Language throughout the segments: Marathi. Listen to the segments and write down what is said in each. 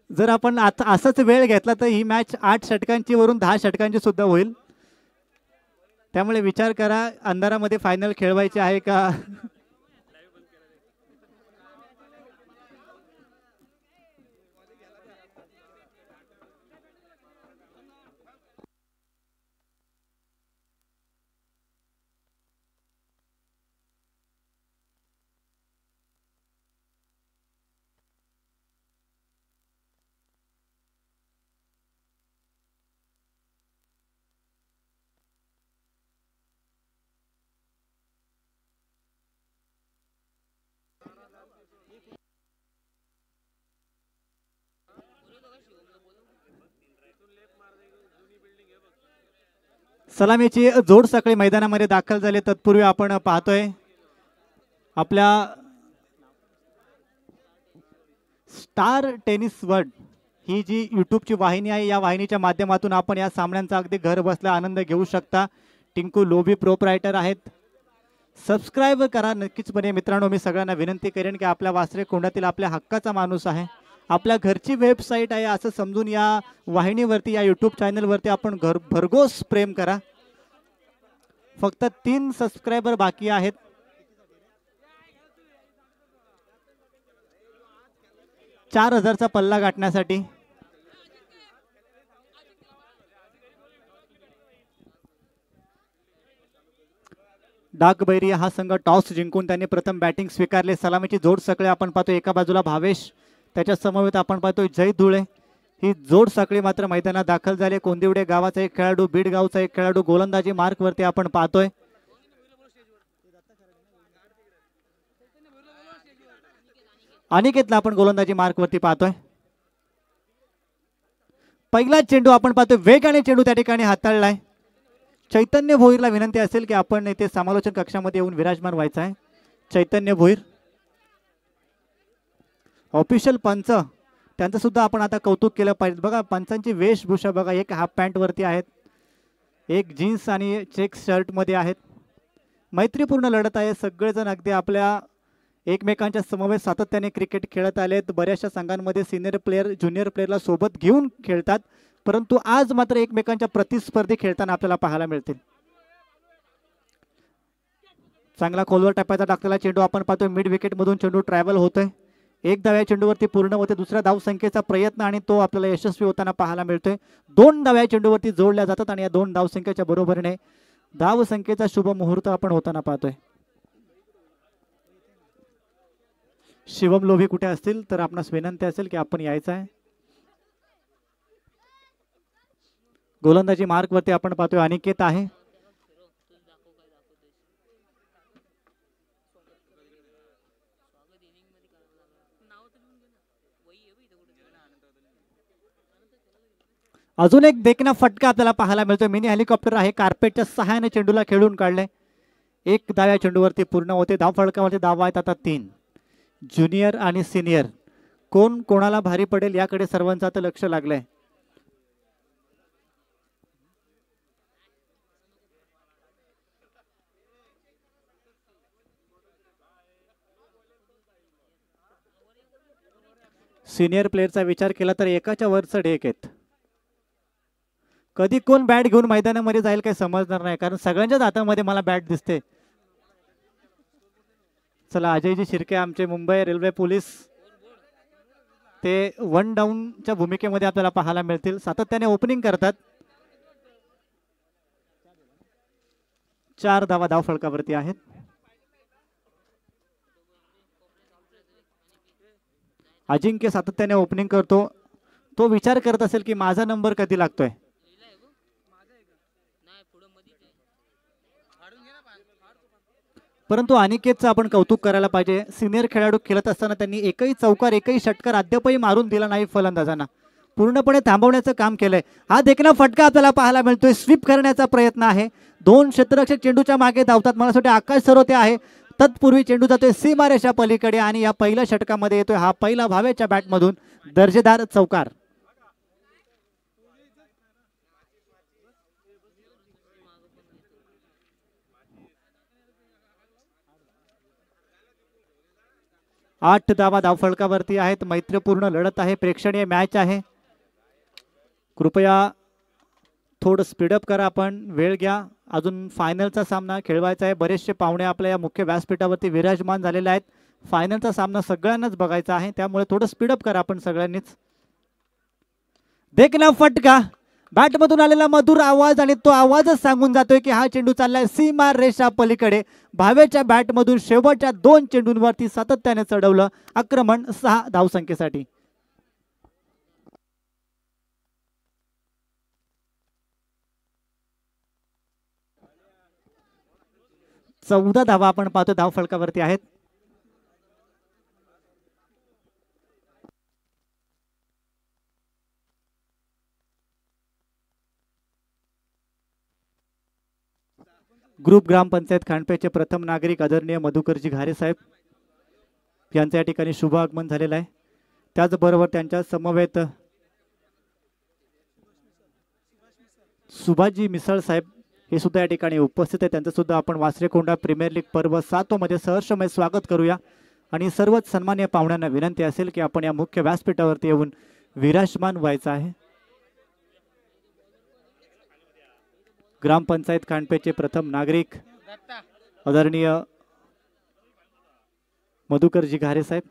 जर आपण आता असाच वेळ घेतला तर ही मॅच 8 षटकांची वरून 10 षटकांची सुद्धा होईल. त्यामुळे विचार करा अंधारामध्ये फायनल खेळवायची आहे का. सलामीची जोड सकाळी मैदानामध्ये दाखल झाले. तत्पूर्वी आपण पाहतोय आपल्या स्टार टेनिस वर्ल्ड ही जी यूट्यूबची वाहिनी आहे, या वाहिनीच्या माध्यमातून आपण या सामन्यांचा अगदी घर बसल्या आनंद घेऊ शकता. टिंकू लोभी प्रोप्रायटर आहेत. सबस्क्राईब करा नक्कीचपणे मित्रांनो. मी सगळ्यांना विनंती करेन की आपल्या वासरे कोंडातील आपल्या हक्काचा माणूस आहे, आपल्या घरची वेबसाईट आहे असं समजून या वाहिनीवरती, या यूट्यूब चॅनलवरती आपण भरघोस प्रेम करा. फक्त 3 सबस्क्रायबर बाकी आहेत. चार 4000चा पल्ला गाठण्यासाठी. डाकबैरी हा संघ टॉस जिंकून त्यांनी प्रथम बॅटिंग स्वीकारले. सलामीची जोड सकाळी आपण पाहतो एका बाजूला भावेश, त्याच्या समवेत आपण पाहतोय जय धुळे. ही जोड साखळी मात्र मैदानात दाखल झाले. कोंदिवडे गावाचा एक खेळाडू, बीड गावचा एक खेळाडू गोलंदाजी मार्क वरती आपण पाहतोय. अनिकेतला आपण गोलंदाजी मार्क वरती पाहतोय. पहिला चेंडू आपण पाहतोय, वेगाने चेंडू त्या ठिकाणी हाताळलाय. चैतन्य भोईरला विनंती असेल की आपण इथे समालोचन कक्षामध्ये येऊन विराजमान व्हायचं आहे. चैतन्य भोईर ऑफिशियल पंच, त्यांचं सुद्धा आपण आता कौतुक केलं पाहिजे. बघा पंचांची वेशभूषा बघा, एक हाफ पॅन्ट वरती आहेत, एक जीन्स आणि चेक शर्ट मध्ये आहेत. मैत्रीपूर्ण लढत आहे. सगळेजण अगदी आपल्या एकमेकांच्या समवेत सातत्याने क्रिकेट खेळत आलेत. बऱ्याचशा संघांमध्ये सिनियर प्लेयर ज्युनियर प्लेयरला सोबत घेऊन खेळतात, परंतु आज मात्र एकमेकांच्या प्रतिस्पर्धी खेळताना आपल्याला पाहायला मिळतील. चांगला खोलवर टप्प्याचा टाकलेला चेंडू आपण पाहतोय. मिड विकेट मधून चेंडू ट्रॅव्हल होतोय. एक धाव या चेंडूवरती पूर्ण होते. दुसऱ्या धाव संख्येचा प्रयत्न आणि तो आपल्याला यशस्वी होताना पाहायला मिळतोय. 2 धाव या चेंडूवरती जोडल्या जातात आणि या 2 धाव संख्येच्या बरोबरीने धाव संख्येचा शुभ मुहूर्त आपण होताना पाहतोय. शिवम लोभी कुठे असतील तर आपणास विनंती असेल की आपण यायचं आहे. गोलंदाजी मार्क वरती आपण पाहतोय अनिकेत आहे. अजून एक देखना फटका आपल्याला पाहायला मिळतोय. मिनी हेलिकॉप्टर आहे, कार्पेटच्या सहाय्याने चेंडूला खेळून काढले. एक धाव या चेंडूवरती पूर्ण होते. धाव फळकावरती धाव आहेत आता 3. ज्युनियर आणि सिनियर कोण कोणाला भारी पडेल याकडे सर्वांचं आता लक्ष लागलंय. सिनियर प्लेयरचा विचार केला तर एकाच्या वरचं डेक आहेत. कधी कोण बॅट घेऊन मैदानामध्ये जाईल काही समजणार नाही, कारण सगळ्यांच्याच हातामध्ये मला बॅट दिसते. चला अजयजी शिर्के आमचे मुंबई रेल्वे पोलीस, ते 1 डाऊनच्या भूमिकेमध्ये आपल्याला पाहायला मिळतील. सातत्याने ओपनिंग करतात. 4 धावा धाव फळकावरती आहेत. अजिंक्य सातत्याने ओपनिंग करतो. तो विचार करत असेल की माझा नंबर कधी लागतोय. परंतु अनिकेतचं आपण कौतुक करायला पाहिजे. सिनियर खेळाडू खेळत असताना त्यांनी एकही चौकार एकही षटकार अद्यापही मारून दिला नाही फलंदाजांना. पूर्णपणे थांबवण्याचं काम केलंय. हा देखना फटका आपल्याला पाहायला मिळतोय. स्वीप करण्याचा प्रयत्न आहे. 2 क्षेत्ररक्षक चेंडूच्या मागे धावतात. मला वाटतं आकाश सरोते आहे. तत्पूर्वी चेंडू जातोय सीमारेषा पलीकडे आणि या पहिल्या षटकामध्ये येतोय हा पहिला भावेच्या बॅटमधून दर्जेदार चौकार. 8 धावा धावफलकावरती आहेत. मैत्रीपूर्ण लढत आहे, प्रेक्षणीय मॅच आहे. कृपया थोडं स्पीडअप करा, आपण वेळ घ्या. अजून फायनलचा सामना खेळवायचा आहे. बरेचसे पाहुणे आपल्या या मुख्य व्यासपीठावरती विराजमान झालेले आहेत. फायनलचा सामना सगळ्यांनाच बघायचा आहे, त्यामुळे थोडं स्पीडअप करा आपण सगळ्यांनीच. देखना फटका, बॅटमधून आलेला मधुर आवाज आणि तो आवाजच सांगून जातोय की हा चेंडू चाललाय सीमा रेषा पलीकडे. भावेच्या बॅटमधून शेवटच्या 2 चेंडूंवरती सातत्याने चढवलं आक्रमण 6 धावसंख्येसाठी. 14 धावा आपण पाहतो धावफलकावरती आहेत. ग्रुप ग्रामपंचायत खांडपेचे प्रथम नागरिक आदरणीय मधुकरजी घारे साहेब यांच्या या ठिकाणी शुभ आगमन झालेलं आहे. त्याचबरोबर त्यांच्या समवेत सुभाषजी मिसळ साहेब हे सुद्धा या ठिकाणी उपस्थित आहे. त्यांचं सुद्धा आपण वासरेकोंडा प्रीमियर लीग पर्व 7 मध्ये सहर्षमय स्वागत करूया. आणि सर्वच सन्मान्य पाहुण्यांना विनंती असेल की आपण या मुख्य व्यासपीठावरती येऊन विराजमान व्हायचं आहे. ग्रामपंचायत खांडपेचे प्रथम नागरिक आदरणीय मधुकरजी घारे साहेब.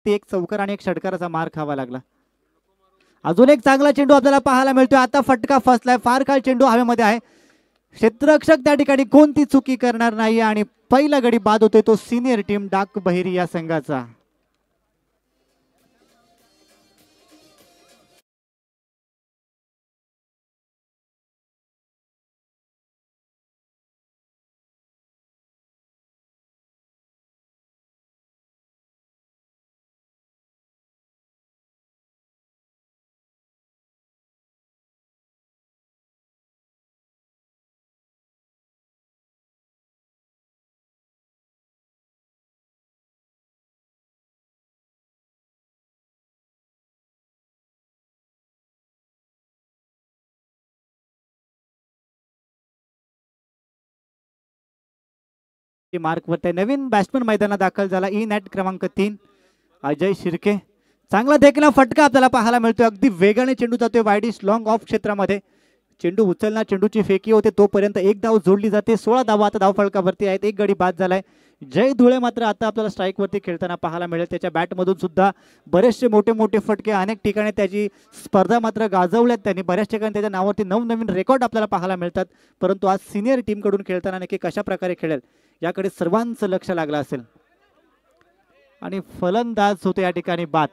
एक चौकार आणि एक षटकाराचा मार खावा लागला. अजून एक चांगला चेंडू आपल्याला पाहायला मिळतोय. आता फटका फसलाय, फार काळ चेंडू हवेमध्ये आहे. क्षेत्ररक्षक त्या ठिकाणी कोणती चुकी करणार नाही आणि पहिला गडी बाद होतोय तो सिनियर टीम डाक बहिरी या संघाचा. मार्क वरती नवीन बॅट्समन मैदानात दाखल झाला. ई नेट क्रमांक 3 अजय शिर्के. चांगला देखना फटका आपल्याला पाहायला मिळतोय. अगदी वेगाने चेंडू जातोय वाईडिश लॉंग ऑफ क्षेत्रामध्ये. चेंडू उचलणार, चेंडूची फेकी होते तोपर्यंत एक धाव जोडली जाते. 16 धावा आता धावफलकावरती आहेत. एक गडी बाद झालाय. जय धुळे मात्र आता आपल्याला स्ट्राईक वरती खेळताना पाहायला मिळेल. त्याच्या बॅटमधून सुद्धा बरेचसे मोठे मोठे फटके अनेक ठिकाणी त्याची स्पर्धा मात्र गाजवल्यात त्यांनी. बऱ्याच ठिकाणी त्याच्या नावावरती नवनवीन रेकॉर्ड आपल्याला पाहायला मिळतात. परंतु आज सिनियर टीम कडून खेळताना नक्की कशा प्रकारे खेळेल याकडे सर्वांचं लक्ष लागलं असेल. आणि फलंदाज होते या ठिकाणी बाद.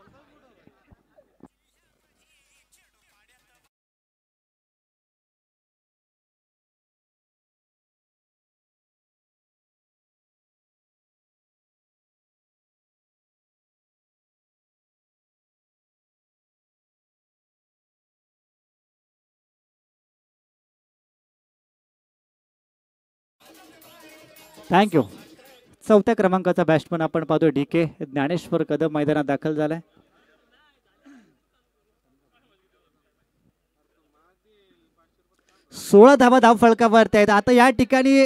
थँक्यू. 4थ्या क्रमांकाचा बॅट्समन आपण पाहतोय DK ज्ञानेश्वर कदम मैदानात दाखल झालाय. सोळा धावा धावफलकावरती आहेत. आता या ठिकाणी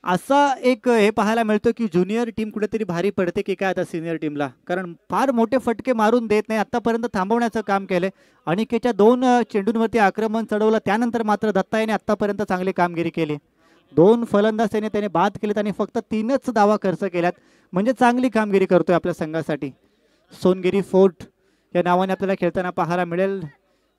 असा एक हे पाहायला मिळतं की ज्युनियर टीम कुठेतरी भारी पडते की काय आता सिनियर टीमला, कारण फार मोठे फटके मारून देत नाही. आतापर्यंत थांबवण्याचं काम केलंय. अनिकेच्या 2 चेंडूंवरती आक्रमण चढवलं, त्यानंतर मात्र दत्ता याने आतापर्यंत चांगली कामगिरी केली. 2 फलंदाज त्याने बाद केलेत आणि फक्त 3च धावा खर्च केल्यात. म्हणजे चांगली कामगिरी करतोय आपल्या संघासाठी. सोनगिरी फोर्ट या नावाने आपल्याला खेळताना पाहायला मिळेल.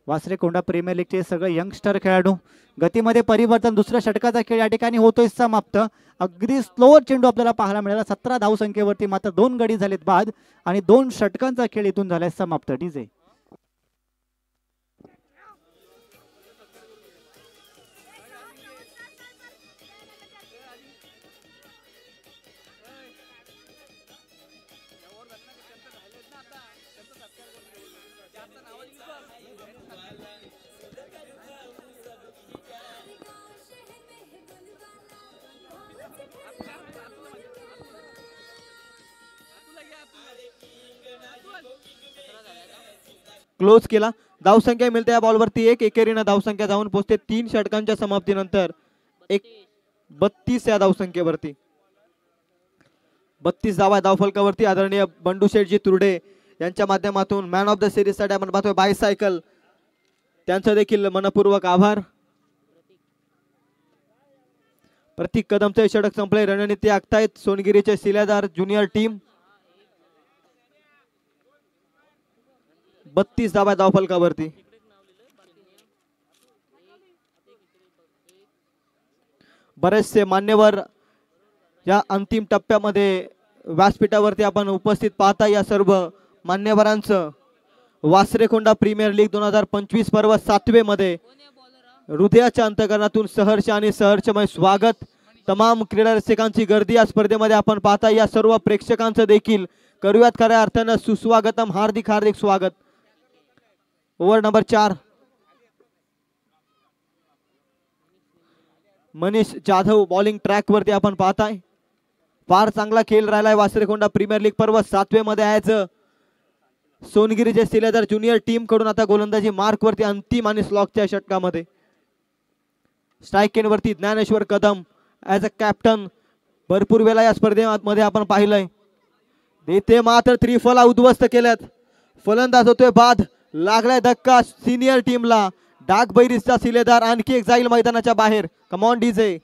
वासरेकोंडा प्रीमियर लीगचे सगळे यंगस्टर खेळाडू. गतीमध्ये परिवर्तन, दुसऱ्या षटकाचा खेळ या ठिकाणी होतोय समाप्त. अगदी स्लो चेंडू आपल्याला पाहायला मिळाला. 17 धावसंख्येवरती मात्र 2 गडी झालेत बाद आणि 2 षटकांचा खेळ इथून झालाय समाप्त. डीजे क्लोज केला. धावसंख्या मिळते या बॉलवरती एक एकेरीनं धावसंख्या जाऊन पोहोचते 3 षटकांच्या समाप्तीनंतर 32 या धावसंख्येवरती. 32 धावा धावफलकावरती. आदरणीय बंडू शेठजी तुर्डे यांच्या माध्यमातून मॅन ऑफ द सिरीज साठी आपण पाहतोय बायसायकल, त्यांचं देखील मनपूर्वक आभार. प्रतीक कदमचे षटक संपले. रणनीती आखतायत सोनगिरीचे शिलेदार ज्युनियर टीम. 32 धावा धावफलकावरती. बरेचसे मान्यवर या अंतिम टप्प्यामध्ये व्यासपीठावरती आपण उपस्थित पाहता. या सर्व मान्यवरांचं वासरेकोंडा प्रीमियर लीग 2025 पर्व 7वे मध्ये हृदयाच्या अंतकरणातून सहर्ष आणि सहर्षमय स्वागत. तमाम क्रीडा रसिकांची गर्दी या स्पर्धेमध्ये आपण पाहता. या सर्व प्रेक्षकांचं देखील करूयात खऱ्या अर्थानं सुस्वागतम. हार्दिक हार्दिक स्वागत. Over number 4. Manish Jadhav bowling track वरती आपण पाहताय. फार चांगला खेळ राहिलाय वासरेकोंडा प्रीमियर लीग पर्व 7वे मध्ये आहे. सोनगिरीचे शिलेदार ज्युनियर टीम कडून आता गोलंदाजी मार्क वरती अंतिम आणि स्लॉकच्या षटकामध्ये. स्ट्राईक एंड वरती Dnyaneshwar Kadam as a captain भरपूर वेळा या स्पर्धेमध्ये आपण पाहिलंय. देते मात्र त्रिफला उद्ध्वस्त केल्यात. फलंदाज होतोय बाद. लागलाय धक्का सिनियर टीमला. डाग बैरिसचा शिलेदार आणखी एक जाईल मैदानाच्या बाहेर. Come on DJ.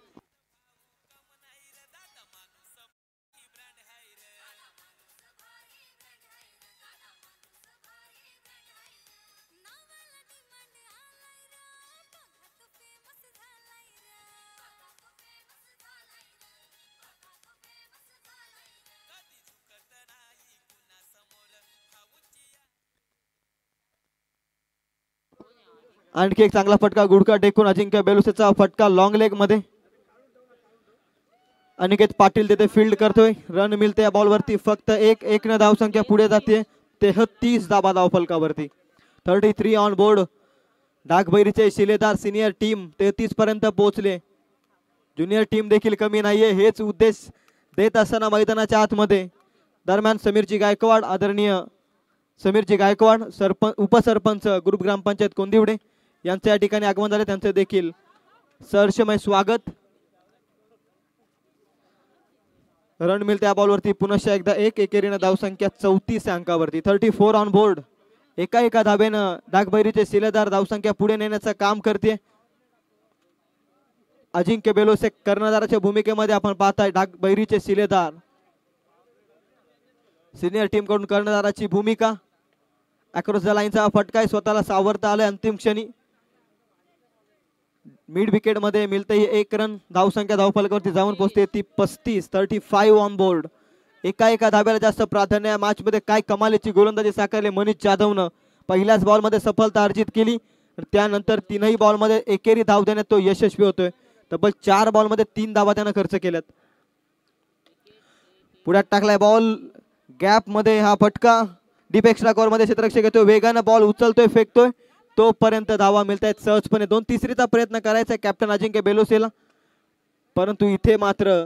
आणखी एक चांगला फटका गुडका टेकून अजिंक्य बेलुसेचा फटका लॉंग लेग मध्ये. अनिकेत पाटील तिथे फील्ड करतोय. रन मिळते या बॉलवरती फक्त एक न धावसंख्या पुढे जाते 33 धावा धावफलकावरती. 33 ऑन बोर्ड. डागबैरीचे शिलेदार सिनियर टीम 33 पर्यंत पोहोचले. ज्युनियर टीम देखील कमी नाहीये. हेच उद्देश देत असताना मैदानाच्या आतमध्ये दरम्यान समीरजी गायकवाड, आदरणीय समीरजी गायकवाड उपसरपंच ग्रुप ग्रामपंचायत कोंदिवडे यांचे या ठिकाणी आगमन झाले. त्यांचे देखील सहर्षमय स्वागत. रन मिळते या बॉलवरती पुनश्च एकदा एकेरीनं धावसंख्या 34 अंकावरती. 34 ऑन बोर्ड. एका धाबेनं डागबैरीचे शिलेदार धावसंख्या पुढे नेण्याचं काम करते. अजिंक्य बेलोसे कर्णधाराच्या भूमिकेमध्ये आपण पाहताय. डागबैरीचे शिलेदार सिनियर टीम कडून कर्णधाराची भूमिका. अक्रॉस द लाईनचा फटका स्वतःला सावरता आलाय अंतिम क्षणी. मिड विकेट मध्ये मिळते 1 रन. धावसंख्या धावफलकावरती जाऊन पोहोचते ती 35. 35 ऑन बोर्ड. एका धाब्याला जास्त प्राधान्य. या मॅच मध्ये काय कमालीची गोलंदाजी साकारली मनीष जाधवनं. पहिल्याच बॉल मध्ये सफलता अर्जित केली. त्यानंतर 3ही बॉल मध्ये एकेरी धाव देण्यात तो यशस्वी होतोय. तब्बल 4 बॉल मध्ये 3 धावा त्यानं खर्च केल्यात. पुढ्यात टाकलाय बॉल गॅप मध्ये. हा फटका डीप एक्स्ट्रा कव्हर मध्ये क्षेत्ररक्षक येतोय. वेगानं बॉल उचलतोय, फेकतोय. तोपर्यंत धावा मिळत आहेत सहजपणे. 2-3रीचा प्रयत्न करायचा कॅप्टन अजिंक्य बेलोसेला, परंतु इथे मात्र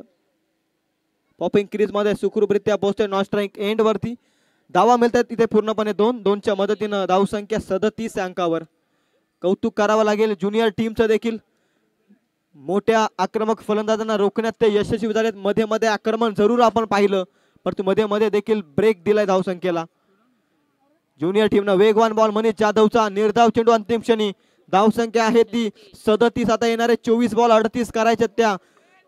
पॉपिंग क्रीज मध्ये सुखरूपरित्या पोहोचतोय नॉन स्ट्राईक एंड वरती. धावा मिळत आहेत तिथे पूर्णपणे 2-2च्या मदतीनं धावसंख्या 37 अंकावर. कौतुक करावं लागेल ज्युनियर टीमचं देखील. मोठ्या आक्रमक फलंदाजांना रोखण्यात ते यशस्वी झालेत. मध्ये मध्ये आक्रमण जरूर आपण पाहिलं, परंतु मध्ये मध्ये देखील ब्रेक दिलाय धावसंख्येला. ज्युनियर टीमनं वेगवान बॉल मनीष जाधवचा. निर्धाव चेंडू अंतिम क्षणी. धावसंख्या आहे ती 37. आता येणारे 24 बॉल 38 करायचे त्या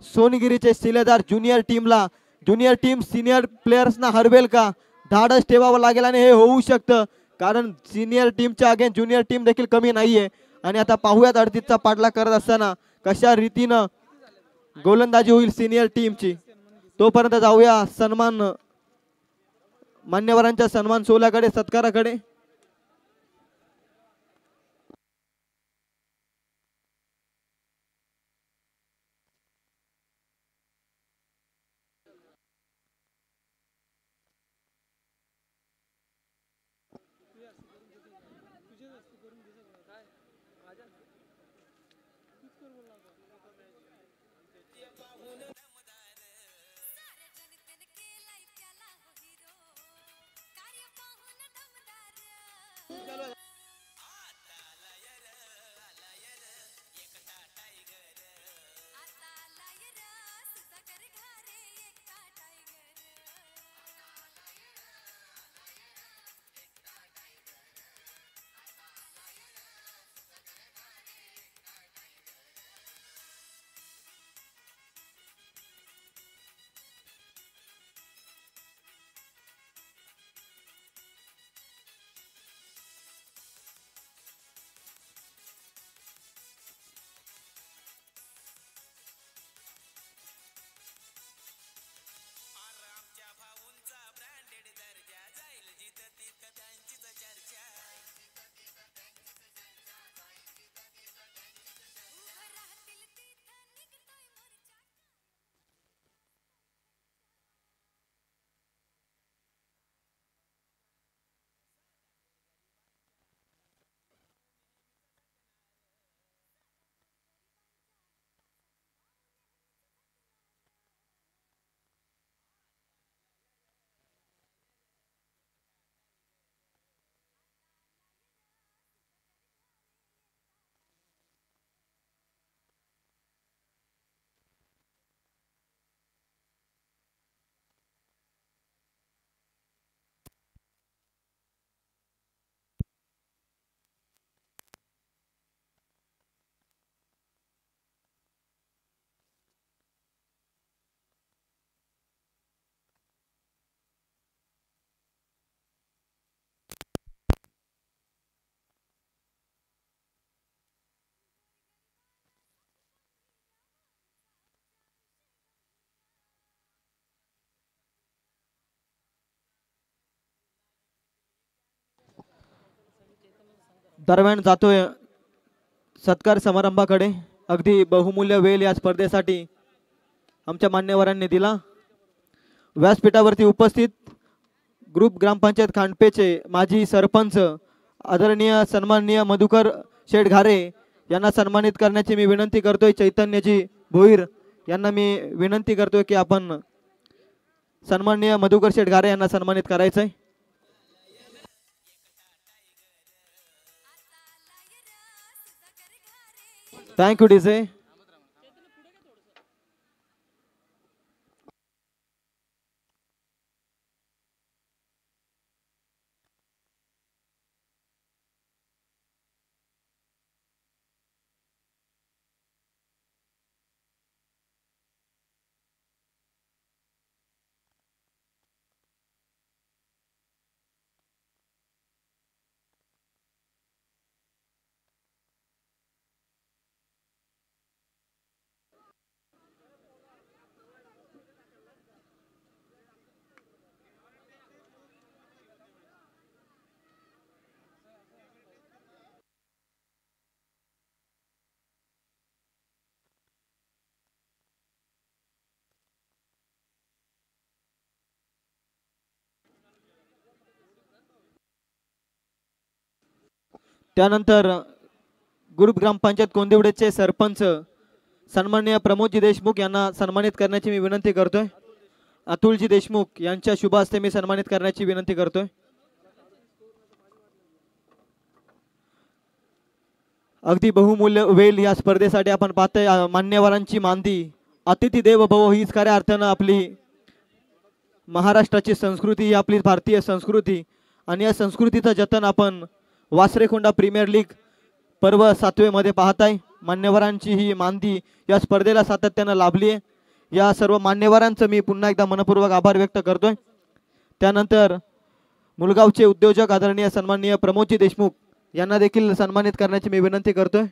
सोनगिरीचे शिलेदार ज्युनियर टीमला. ज्युनियर टीम सिनियर प्लेयर्सना हरवेल का? धाडस ठेवावं लागेल आणि हे होऊ शकतं, कारण सिनियर टीमच्या अगेन्स्ट ज्युनियर टीम देखील कमी नाहीये. आणि आता पाहूयात 38चा पाठलाग करत असताना कशा रीतीनं गोलंदाजी होईल सिनियर टीमची. तोपर्यंत जाऊया सन्मान मान्यवरांच्या सन्मान सोहळ्याकडे, सत्काराकडे. दरम्यान जातोय सत्कार समारंभाकडे. अगदी बहुमूल्य वेळ या स्पर्धेसाठी आमच्या मान्यवरांनी दिला. व्यासपीठावरती उपस्थित ग्रुप ग्रामपंचायत खांडपेचे माजी सरपंच आदरणीय सन्माननीय मधुकर शेठ घारे यांना सन्मानित करण्याची मी विनंती करतोय. चैतन्यजी भोईर यांना मी विनंती करतोय की आपण सन्माननीय मधुकर शेठ घारे यांना सन्मानित करायचंय. Thank you DJ. त्यानंतर ग्रुप ग्रामपंचायत कोंदिवडेचे सरपंच सन्माननीय प्रमोदजी देशमुख यांना सन्मानित करण्याची मी विनंती करतोय. अतुलजी देशमुख यांच्या शुभ हस्ते मी सन्मानित करण्याची विनंती करतोय. अगदी बहुमूल्य वेळ या स्पर्धेसाठी आपण पाहतोय. मान्यवरांची मांदी अतिथी देव भव हीच खऱ्या अर्थानं आपली महाराष्ट्राची संस्कृती, ही आपली भारतीय संस्कृती आणि या संस्कृतीचं जतन आपण वासरेखोंडा प्रीमियर लीग पर्व 7वे मध्ये पाहताय. मान्यवरांची ही मांदी या स्पर्धेला सातत्यानं लाभली आहे. या सर्व मान्यवरांचं मी पुन्हा एकदा मनपूर्वक आभार व्यक्त करतोय. त्यानंतर मुलगावचे उद्योजक आदरणीय सन्माननीय प्रमोदजी देशमुख यांना देखील सन्मानित करण्याची मी विनंती करतोय.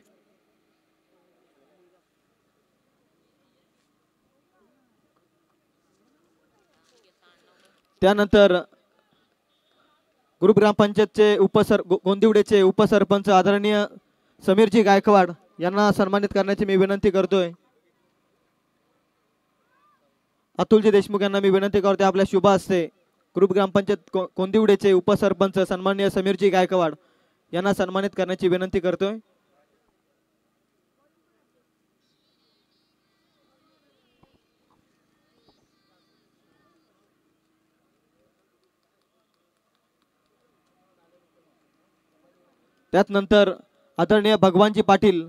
त्यानंतर ग्रुप ग्रामपंचायतचे गोंदिवडेचे उपसरपंच आदरणीय समीरजी गायकवाड यांना सन्मानित करण्याची मी विनंती करतोय. अतुलजी देशमुख यांना मी विनंती करतोय आपल्या शुभ हस्ते ग्रुप ग्रामपंचायत कोंदिवडेचे उपसरपंच सन्माननीय समीरजी गायकवाड यांना सन्मानित करण्याची विनंती करतोय. त्यानंतर आदरणीय भगवानजी पाटील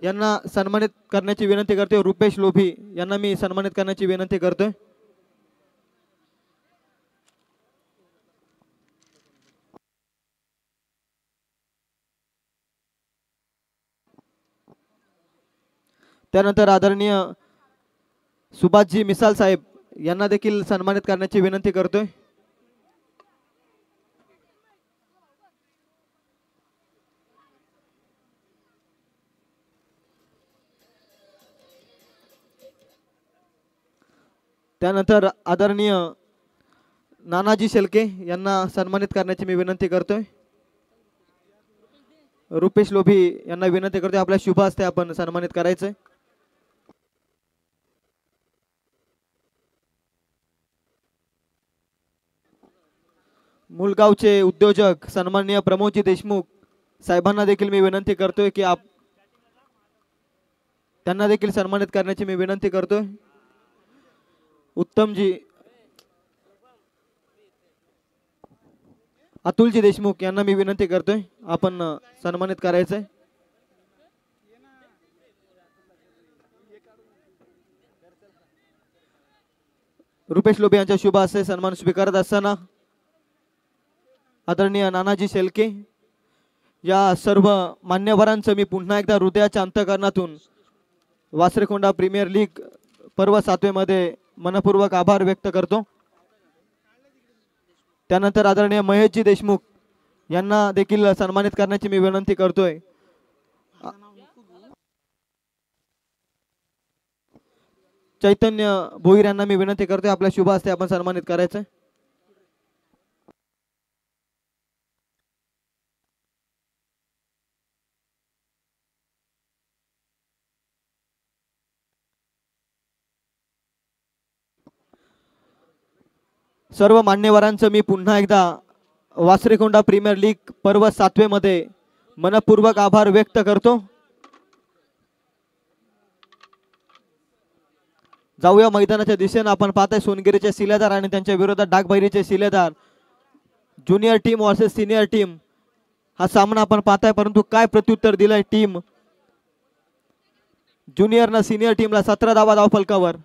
यांना सन्मानित करण्याची विनंती करतोय. रुपेश लोभी यांना मी सन्मानित करण्याची विनंती करतोय. त्यानंतर आदरणीय सुभाषजी मिसाल साहेब यांना देखील सन्मानित करण्याची विनंती करतोय. त्यानंतर आदरणीय नानाजी शेलके यांना सन्मानित करण्याची मी विनंती करतोय. रुपेश लोभी यांना विनंती करतोय आपल्या शुभ हस्ते आपण सन्मानित करायचंय. मुलगावचे उद्योजक सन्माननीय प्रमोदजी देशमुख साहेबांना देखील मी विनंती करतोय की त्यांना देखील सन्मानित करण्याची मी विनंती करतोय. उत्तमजी अतुलजी देशमुख यांना मी विनंती करतोय आपण सन्मानित करायचंय. रुपेश लोभी यांच्या शुभ हस्ते सन्मान स्वीकारत असताना आदरणीय नानाजी शेलके या सर्व मान्यवरांचं मी पुन्हा एकदा हृदयाच्या अंतःकरणातून वासरेकोंडा प्रीमियर लीग पर्व 7 मध्ये मनपूर्वक आभार व्यक्त करतो. त्यानंतर आदरणीय महेशजी देशमुख यांना देखील सन्मानित करण्याची मी विनंती करतोय. चैतन्य भोईर यांना मी विनंती करतोय आपल्या शुभ हस्ते आपण सन्मानित करायचं. सर्व मान्यवरांचं मी पुन्हा एकदा वासरेकोंडा प्रीमियर लीग पर्व 7 मध्ये मनपूर्वक आभार व्यक्त करतो. जाऊया मैदानाच्या दिशेने. आपण पाहताय सोनगिरीचे शिलेदार आणि त्यांच्या विरोधात डागबैरीचे शिलेदार. Junior team versus senior team हा सामना आपण पाहताय, परंतु काय प्रत्युत्तर दिलंय टीम ज्युनियरनं सिनियर टीमला 17 धावा धावफलकावर.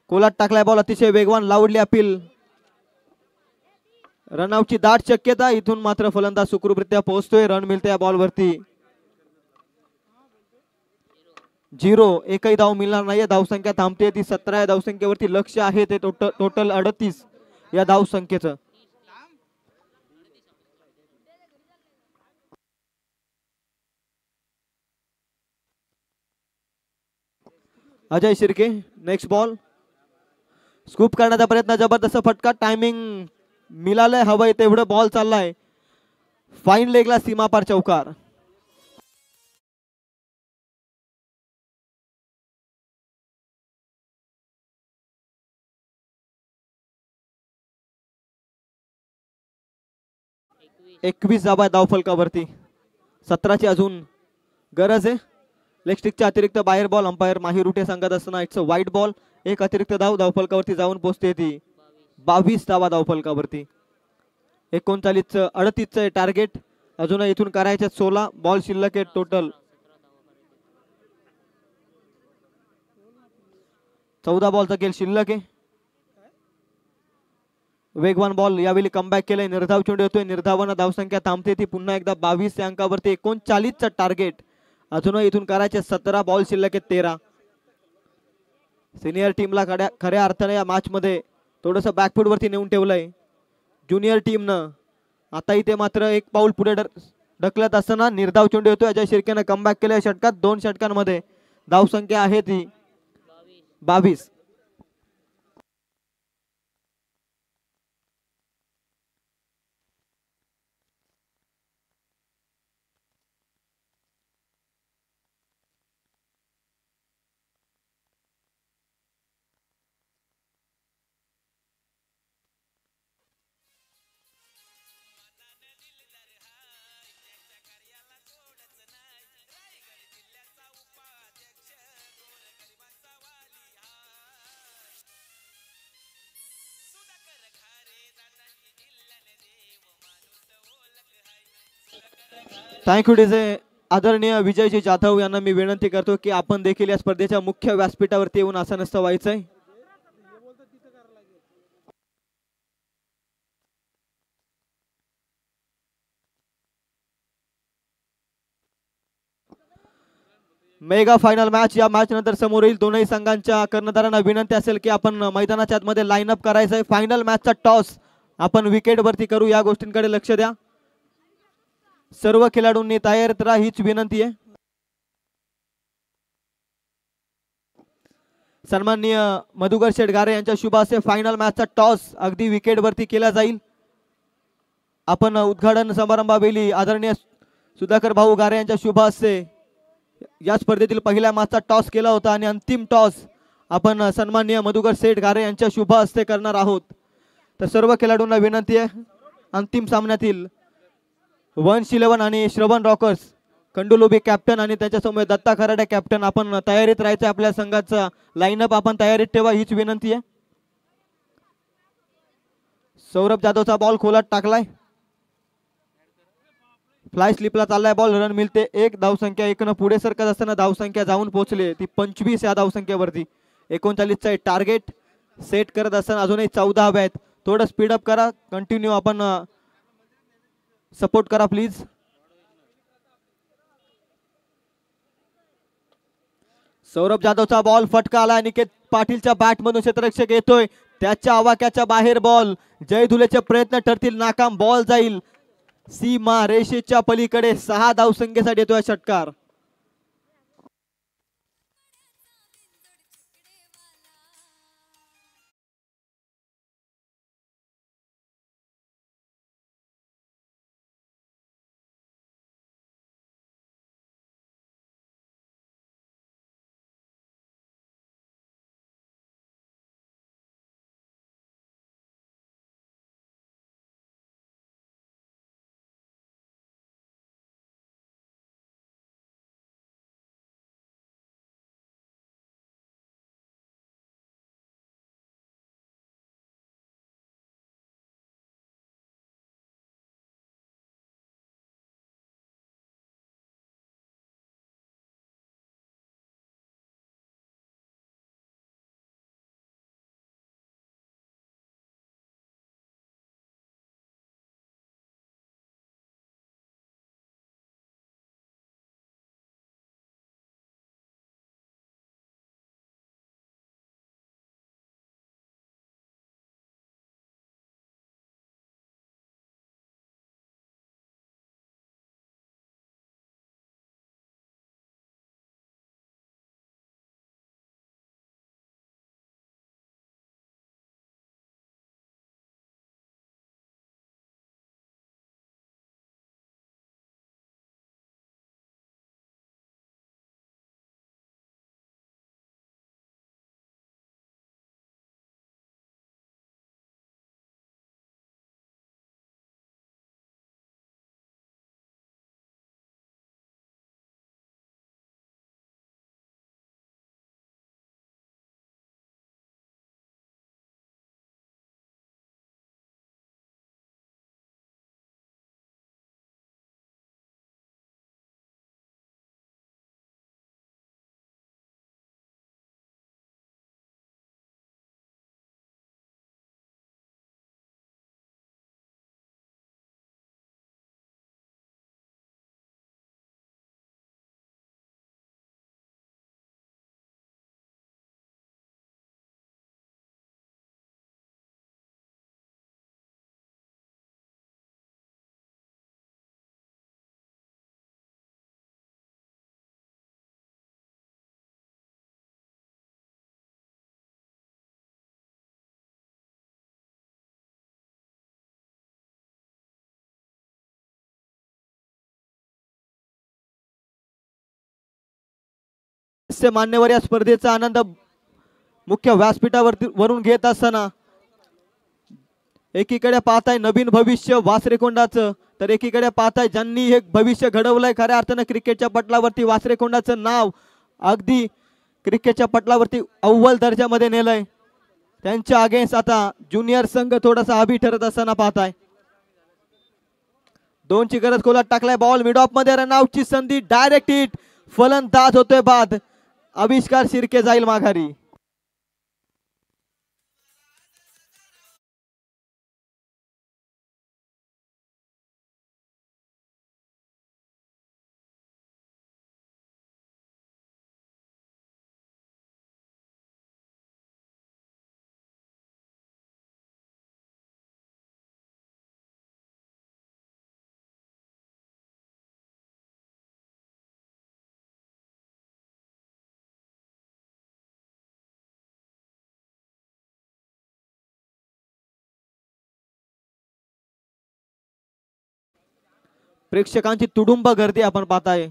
कोलाट टाकलाय बॉल अतिशय वेगवान लावडली अपील. रनआउटची दाट शक्यता. इथून मात्र फलंदाज सुखरूपरित्या पोहोचतोय. रन मिळते या बॉलवरती. 0 एकही धाव मिळणार नाहीये. धावसंख्या थांबते ती 17 या धावसंख्येवरती. लक्ष आहे ते टोटल 38 या धावसंख्येचं. Ajay Shirke next ball. Scoop करण्याचा प्रयत्न. जबरदस्त फटका. टायमिंग मिळालंय हवंय तेवढं. बॉल चाललाय फाईन लेगला. सीमापार चौकार. एकवीस धावा धावफलकावरती. 17ची अजून गरज आहे. लेग स्टिकच्या अतिरिक्त बाहेर बॉल. अंपायर माही रुटे सांगत असताना इट्स अ वाईट बॉल. एक अतिरिक्त धाव धावफलकावरती जाऊन पोहोचते ती. 22 धावा धावफलकावरती. 39 38चं टार्गेट. अजून इथून करायचे 16. बॉल शिल्लक आहे टोटल 14 बॉलचा खेळ शिल्लक आहे. वेगवान बॉल यावेळी कमबॅक केलंय. निर्धाव चेंडू येतोय. निर्धावानं धावसंख्या थांबते ती पुन्हा एकदा 22 या अंकावरती. 39चं टार्गेट. अजूनही इथून करायचे 17. बॉल शिल्लक आहे 13. सिनियर टीमला खऱ्या अर्थाने या मॅच मध्ये थोडंसं बॅकफूट वरती नेऊन ठेवलंय ज्युनियर टीमनं. आता इथे मात्र एक पाऊल पुढे ढकलत असताना निर्धाव चेंडू येतोय. अजय शिर्केनं कमबॅक केलंय षटकात. 2 षटकांमध्ये धावसंख्या आहे ती 22. Thank you DJ. आदरणीय विजयजी जाधव यांना मी विनंती करतो की आपण देखील या स्पर्धेच्या मुख्य व्यासपीठावरती येऊन आसनस्थ व्हायचंय. Mega final match. या मॅच नंतर समोर येईल. दोनही संघांच्या कर्णधारांना विनंती असेल की आपण मैदानाच्या आतमध्ये लाईन अप करायचंय. फायनल मॅचचा टॉस आपण विकेट वरती करू. या गोष्टींकडे लक्ष द्या. सर्व खेळाडूंनी तयारीत राहा हीच विनंती आहे. सन्माननीय मधुकर शेठ गारे यांच्या शुभ हस्ते फायनल मॅचचा टॉस अगदी विकेट वरती केला जाईल. आपण उद्घाटन समारंभावेळी आदरणीय सुधाकर भाऊ गारे यांच्या शुभ हस्ते या स्पर्धेतील पहिल्या मॅचचा टॉस केला होता आणि अंतिम टॉस आपण सन्माननीय मधुकर शेठ गारे यांच्या शुभ हस्ते करणार आहोत. तर सर्व खेळाडूंना विनंती आहे अंतिम सामन्यातील 111 आणि श्रवण रॉकर्स कंडुलोबी कॅप्टन आणि त्याच्यासमोर दत्ता खराडे कॅप्टन आपण तयारीत राहायचं. आपल्या संघाचा लाईनअप आपण तयारीत ठेवा हीच विनंती आहे. सौरभ जाधवचा बॉल खोलात टाकलाय. फ्लाय स्लिपला चाललाय बॉल. रन मिळते 1. धावसंख्या 1 न पुढे सरकत असताना धावसंख्या जाऊन पोहोचली ती 25 या धावसंख्येवरती. 39चा टार्गेट सेट करत असताना अजूनही 14 हवे आहेत. थोडं स्पीडअप करा. कंटिन्यू आपण सपोर्ट करा प्लीज. सौरभ जाधवचा बॉल फटका आला. निकेत पाटीलच्या बॅट मधून क्षेत्ररक्षक येतोय. त्याच्या आवाक्याच्या बाहेर बॉल. जय धुलेचे प्रयत्न ठरतील नाकाम. बॉल जाईल सीमा रेषेच्या पलीकडे. 6 धावसंख्येसाठी येतोय षटकार. मान्यवर या स्पर्धेचा आनंद मुख्य व्यासपीठावरती वरून घेत असताना एकीकडे पाहताय नवीन भविष्य वासरेकोंडाचं, तर एकीकडे पाहताय ज्यांनी हे भविष्य घडवलंय खऱ्या अर्थानं क्रिकेटच्या पटलावरती वासरेकोंडाचं नाव अगदी क्रिकेटच्या पटलावरती अव्वल दर्जामध्ये नेलंय. त्यांच्या अगेन्स्ट आता ज्युनियर संघ थोडासा हवी ठरत असताना पाहताय. दोनची गरज खोलात टाकलाय बॉल मिड ऑफ मध्ये रनआउटची संधी डायरेक्ट हिट फलंदाज होतोय बाद आविष्कार शिर्के जाईल माघारी. प्रेक्षकांची तुडुंब गर्दी आपण पाहताय.